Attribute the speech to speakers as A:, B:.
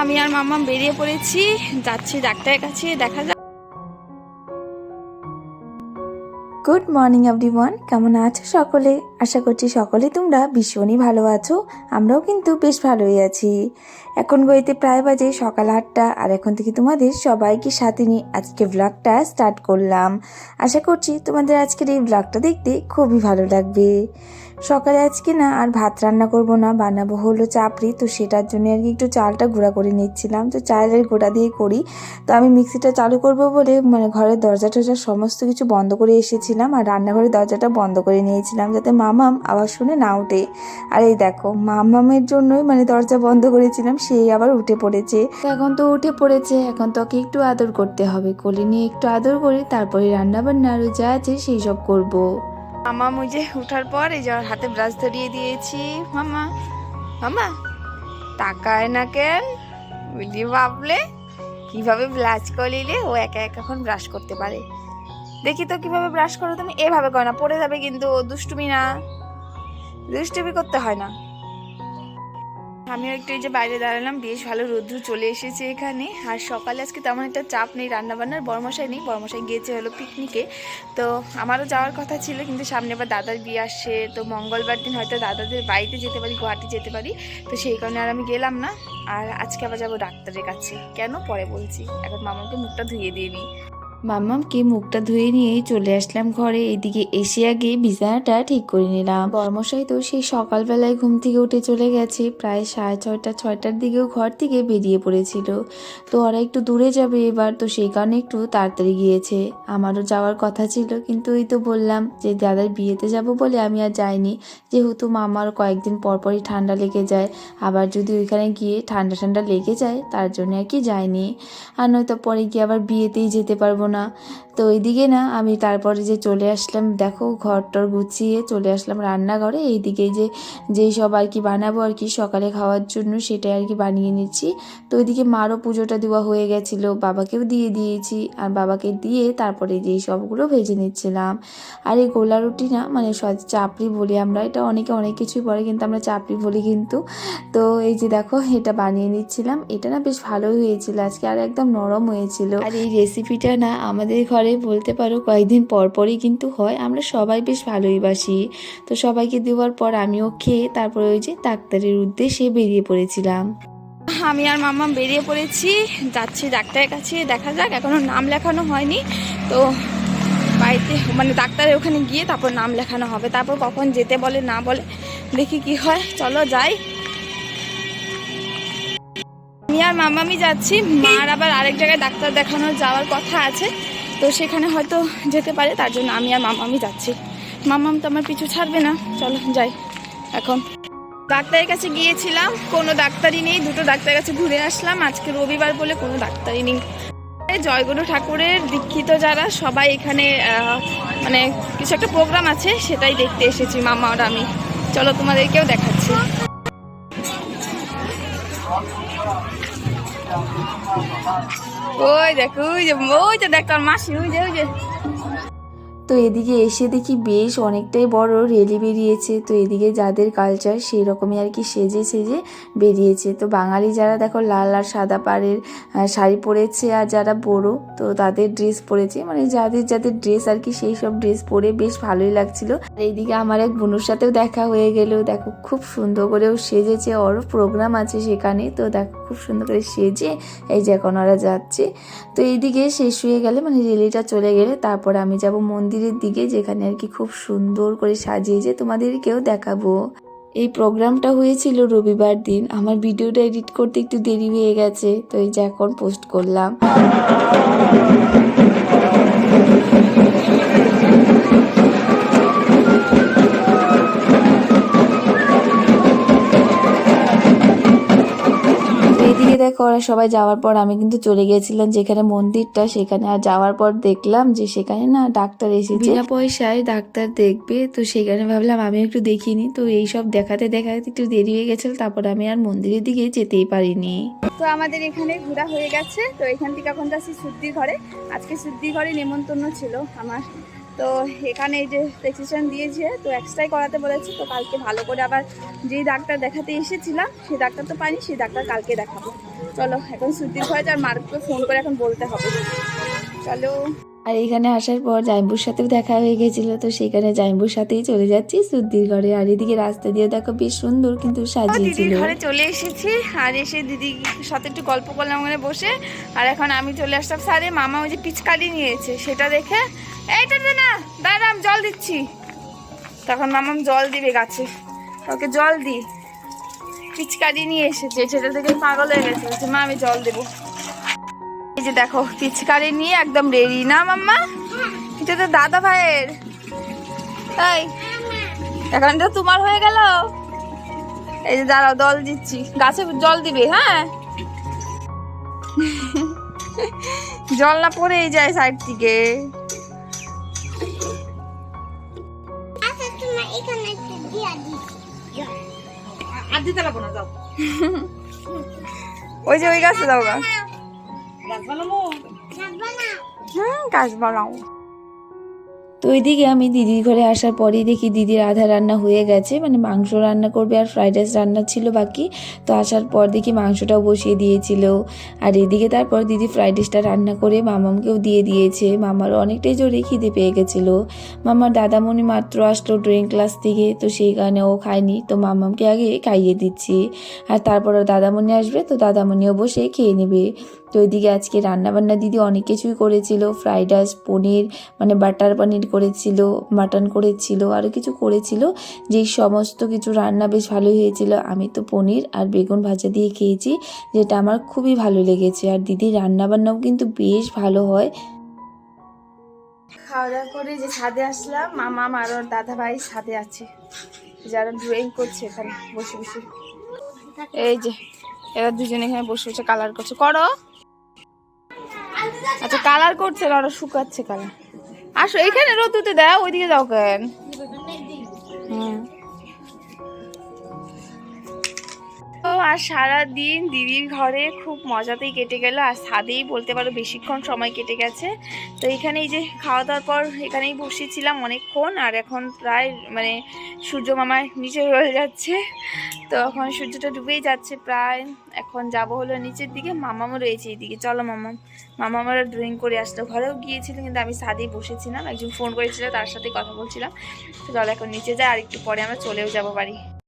A: আমি আর মাম্মা বেরিয়ে পড়েছি, যাচ্ছি ডাক্তারের কাছে, দেখা যাক।
B: গুড মর্নিং এভরিওয়ান, কেমন আছো সকলে? আশা করছি সকলে তোমরা ভীষণই ভালো আছো। আমরাও কিন্তু বেশ ভালোই আছি। এখন গইতে প্রায় বাজে সকাল 8টা, আর এখন থেকে তোমাদের সবাইকে সাথে নিয়ে আজকে ব্লগটা স্টার্ট করলাম। আশা করছি তোমাদের আজকের এই ব্লগটা দেখতে খুবই ভালো লাগবে। সকালে আজকে না আর ভাত রান্না করব না, বানাবো হলো চাপড়ি। তো সেটার জন্য আর কি একটু চালটা গুঁড়া করে নিচ্ছিলাম। তো চালের গুঁড়া দিয়ে করি, তো আমি মিক্সিটা চালু করব বলে ঘরের দরজা টরজা সমস্ত কিছু বন্ধ করে এসেছিলাম, আর রান্নাঘরের দরজাটা বন্ধ করে নিয়েছিলাম যাতে মামাম আওয়াজ শুনে না উঠে। আর এই দেখো, মামামের জন্যই দরজা বন্ধ করেছিলাম, সেই আবার উঠে পড়েছে। তো এখন তো উঠে পড়েছে, এখন তো ওকে একটু আদর করতে হবে। কোলে নিয়ে একটু আদর করে তারপরে রান্নাবান্না আরও যা আছে সেই সব করবো।
A: মামা মুঝে উঠার পর এই যে হাতে ব্রাশ ধরিয়ে দিয়েছি। মামা মামা তাকায় না কেন? বুঝলি ভাবলে কিভাবে ব্রাশ করলে ও একা একা এখন ব্রাশ করতে পারে। দেখি তো কিভাবে ব্রাশ করো তুমি। এভাবে করো না, পড়ে যাবে কিন্তু। দুষ্টুমি না, দুষ্টুমি করতে হয় না। আমিও একটু এই যে বাইরে দাঁড়ালাম, বেশ ভালো রৌদ্র চলে এসেছে এখানে। আর সকালে আজকে তেমন একটা চাপ নেই রান্নাবান্নার, বড়মশাই নেই, বড়মশাই গিয়েছে হলো পিকনিকে। তো আমারও যাওয়ার কথা ছিল, কিন্তু সামনে আবার দাদার বিয়ে আসছে। তো মঙ্গলবার দিন হয়তো দাদাদের বাড়িতে যেতে পারি, গুয়াহাটি যেতে পারি। তো সেই কারণে আর আমি গেলাম না। আর আজকে আবার যাবো ডাক্তারের কাছে। কেন পরে বলছি, এখন মামাকে মুখটা ধুয়ে দিয়ে নিই।
B: মাম্মামকে মুখটা ধুয়ে নিয়েই চলে আসলাম ঘরে। এদিকে এসে আগে বিছানাটা ঠিক করে নিলাম। বর্মশাই তো সেই সকালবেলায় ঘুম থেকে উঠে চলে গেছে, প্রায় 6:30 6টার দিকেও ঘর থেকে বেরিয়ে পড়েছিল। তো ওরা একটু দূরে যাবে এবার, তো সেই কারণে একটু তাড়াতাড়ি গিয়েছে। আমারও যাওয়ার কথা ছিল, কিন্তু এই তো বললাম যে দাদার বিয়েতে যাব বলে আমি আর যাইনি। যেহেতু মামার কয়েকদিন পরপরই ঠান্ডা লেগে যায়, আবার যদি ওইখানে গিয়ে ঠান্ডা ঠান্ডা লেগে যায় তার জন্য আর কি যাইনি। আর নয়তো পরে গিয়ে আবার বিয়েতেই যেতে পারবো না। তো এইদিকে না আমি তারপরে যে চলে আসলাম, দেখো ঘরটর গুছিয়ে চলে আসলাম রান্নাঘরে। এইদিকে যেই সব আর কি বানাবো আর কি সকালে খাওয়ার জন্য, সেটাই আর কি বানিয়ে নিচ্ছি। তো ওইদিকে মারও পুজোটা দেওয়া হয়ে গেছিলো, বাবাকেও দিয়ে দিয়েছি। আর বাবাকে দিয়ে তারপরে যেই সবগুলো ভেজে নিচ্ছিলাম। আর এই গোলা রুটি না চাপড়ি বলি আমরা, এটা অনেকে অনেক কিছুই বলে, কিন্তু আমরা চাপড়ি বলি কিন্তু। তো এই যে দেখো এটা বানিয়ে নিচ্ছিলাম, এটা না বেশ ভালোই হয়েছিল আজকে, আর একদম নরম হয়েছিল। আর এই রেসিপিটা না আমাদের ঘরে বলতে পারো কয়েকদিন পরপরই কিন্তু হয়, আমরা সবাই বেশ ভালোই বাসি। তো সবাইকে দেওয়ার পর আমিও খেয়ে তারপরে ওই যে ডাক্তারের উদ্দেশ্যে বেরিয়ে পড়েছিলাম।
A: আমি আর মাম্মা বেরিয়ে পড়েছি, যাচ্ছি ডাক্তারের কাছে, দেখা যাক। এখনো নাম লেখানো হয়নি, তো বাড়িতে ডাক্তারের ওখানে গিয়ে তারপর নাম লেখানো হবে। তারপর কখন যেতে বলে না বলে দেখি কি হয়, চলো যাই। আমি আর মামামি যাচ্ছি, মার আবার আরেক জায়গায় ডাক্তার দেখানোর যাওয়ার কথা আছে, তো সেখানে হয়তো যেতে পারে, তার জন্য আমি আর মামামি যাচ্ছি। মামাম তো আমার পিছু ছাড়বে না, চলো যাই। এখন ডাক্তারের কাছে গিয়েছিলাম, কোনো ডাক্তারই নেই, দুটো ডাক্তারের কাছে ঘুরে আসলাম। আজকে রবিবার বলে কোনো ডাক্তারই নেই। জয়গুরু ঠাকুরের দীক্ষিত যারা সবাই এখানে কিছু একটা প্রোগ্রাম আছে, সেটাই দেখতে এসেছি মামা আর আমি। চলো তোমাদেরকেও দেখাচ্ছি। ওই দেখো, ওই যে দেখ তোর মাসি, ওই যে।
B: তো এদিকে এসে দেখি বেশ অনেকটাই বড় রেলি বেরিয়েছে। তো এদিকে যাদের কালচার সেই রকমই আর কি সেজে বেরিয়েছে। তো বাঙালি যারা দেখো লাল আর সাদা পাড়ের শাড়ি পরেছে, আর যারা বড়ো তো তাদের ড্রেস পরেছে, যাদের ড্রেস আর কি সেই সব ড্রেস পরে বেশ ভালোই লাগছিল। আর এইদিকে আমার এক বোনের সাথেও দেখা হয়ে গেল, দেখো খুব সুন্দর করেও সেজেছে, ওরও প্রোগ্রাম আছে সেখানে। তো দেখো খুব সুন্দর করে সেজে এই যে এখন ওরা যাচ্ছে। তো এইদিকে শেষ হয়ে গেলে রেলিটা চলে গেলে তারপর আমি যাব মন্দিরের দিকে, যেখানে আর কি খুব সুন্দর করে সাজিয়েছে, তোমাদেরকেও দেখাবো। এই প্রোগ্রামটা হয়েছিল রবিবার দিন। আমার ভিডিওটা এডিট করতে একটু দেরি হয়ে গেছে, তো এই যে এখন পোস্ট করলাম। এইদিকে দেখো ওরা সবাই যাওয়ার পর আমি কিন্তু চলে গেছিলাম যেখানে মন্দিরটা, সেখানে। আর যাওয়ার পর দেখলাম যে সেখানে না ডাক্তার এসেছে, বিনা পয়সায় ডাক্তার দেখবে। তো সেখানে ভাবলাম আমি একটু দেখিনি। তো এইসব দেখাতে একটু দেরি হয়ে গেছিল, তারপর আমি আর মন্দিরের দিকে যেতেই পারিনি।
A: তো আমাদের এখানে ঘোরা হয়ে গেছে, তো এখান থেকে এখন যাচ্ছি শুদ্ধির ঘরে। আজকে শুদ্ধির ঘরে নেমন্তন্ন ছিল আমার তো এখানে এই যে প্রেসক্রিপশন দিয়েছে, তো এক্সট্রাই করাতে বলেছে। তো কালকে ভালো করে আবার যেই ডাক্তার দেখাতে এসেছিলাম সেই ডাক্তার তো পাইনি, সেই ডাক্তার কালকে দেখাবো। চলো এখন সুতির ঘরে আর মার্ককে ফোন করে এখন বলতে হবে। চলো।
B: আর এখানে আসার পর জাইম্বুর সাথেও দেখা হয়ে গেছিলো, তো সেখানে জাইম্বুর সাথেই চলে যাচ্ছি সুদ্দির ঘরে। আর এদিকে রাস্তা দিয়ে দেখো বেশ সুন্দর কিন্তু সাজিয়েছিল।
A: দিদির ঘরে চলে এসেছি, আর এসে দিদির সাথে একটু গল্প করলাম ওখানে বসে। আর এখন আমি চলে আসলাম সারে, মামা ওই যে পিচকারি নিয়েছে সেটা দেখে, এইটা না দাঁড়া আমি জল দিচ্ছি। তখন মামাম জল দিবে গাছে, ওকে জল দি। পিচকারি নিয়ে এসেছে, সেটা থেকে পাগল হয়ে গেছে, বলছে মা আমি জল দেবো। এই যে দেখো পিচকারি নিয়ে একদম রেডি না মাম্মা? এটা তো দাদা ভাইয়ের, তাই এখন তো তোমার হয়ে গেল। এই যে দাঁড়াও জল দিচ্ছি, গাছে জল দিবে। হ্যাঁ জল না পড়েই যায় সাইড থেকে। ওই যে ওই গাছে দাও গা, গাছ বানাও।
B: তো ওইদিকে আমি দিদির ঘরে আসার পরেই দেখি দিদির আধা রান্না হয়ে গেছে, মানে মাংস রান্না করবে আর ফ্রাইড রাইস রান্না ছিল বাকি। তো আসার পর দেখি মাংসটাও বসিয়ে দিয়েছিল। আর এদিকে তারপর দিদি ফ্রাইড রাইসটা রান্না করে মামামকেও দিয়ে দিয়েছে। মামারও অনেকটাই জোরে খিদে পেয়ে গেছিলো। মামার দাদামণি মাত্র আসলো ড্রয়িং ক্লাস থেকে, তো সেই কারণে ও খায়নি, তো মামামকে আগে খাইয়ে দিচ্ছি। আর তারপর দাদামণি আসবে, তো দাদামণিও বসে খেয়ে নেবে। তো ওইদিকে আজকে রান্নাবান্না দিদি অনেক কিছুই করেছিল, ফ্রাইড রাইস, পনির মানে বাটার পনির করেছিল, মাটন করেছিল, আরও কিছু করেছিল। যেই সমস্ত কিছু রান্না বেশ ভালোই হয়েছিল। আমি তো পনির আর বেগুন ভাজা দিয়ে খেয়েছি, যেটা আমার খুবই ভালো লেগেছে। আর দিদির রান্নাবান্নাও কিন্তু বেশ ভালো হয়।
A: খাওয়া দাওয়া করে যে ছাদে আসলাম, মামা আর ওর দাদা ভাই ছাদে আছে, যারা ড্রয়িং করছে এখানে বসে বসে। এই যে এরা দুজনে এখানে বসে বসে কালার করছে, করো। আচ্ছা কালার করছে, ওরা শুকাচ্ছে কালার। আসো এখানে রোদুতে দাও, ওইদিকে যাও কেন? তো আর সারাদিন দিদির ঘরে খুব মজাতেই কেটে গেল, আর ছাদেই বলতে পারো বেশিক্ষণ সময় কেটে গেছে। তো এখানে এই যে খাওয়া দাওয়ার পর এখানেই বসেছিলাম অনেকক্ষণ। আর এখন প্রায় মানে সূর্য মামার নিচে রয়ে যাচ্ছে, তো এখন সূর্যটা ডুবেই যাচ্ছে প্রায়। এখন যাব হলো নিচের দিকে, মামামও রয়েছে এইদিকে। চলো মামারা ড্রয়িং করে আসলো, ঘরেও গিয়েছিল কিন্তু আমি ছাদেই বসেছিলাম, একজন ফোন করেছিল তার সাথে কথা বলছিলাম। তো চলো এখন নিচে যাই, আর একটু পরে আমরা চলেও যাবো বাড়ি।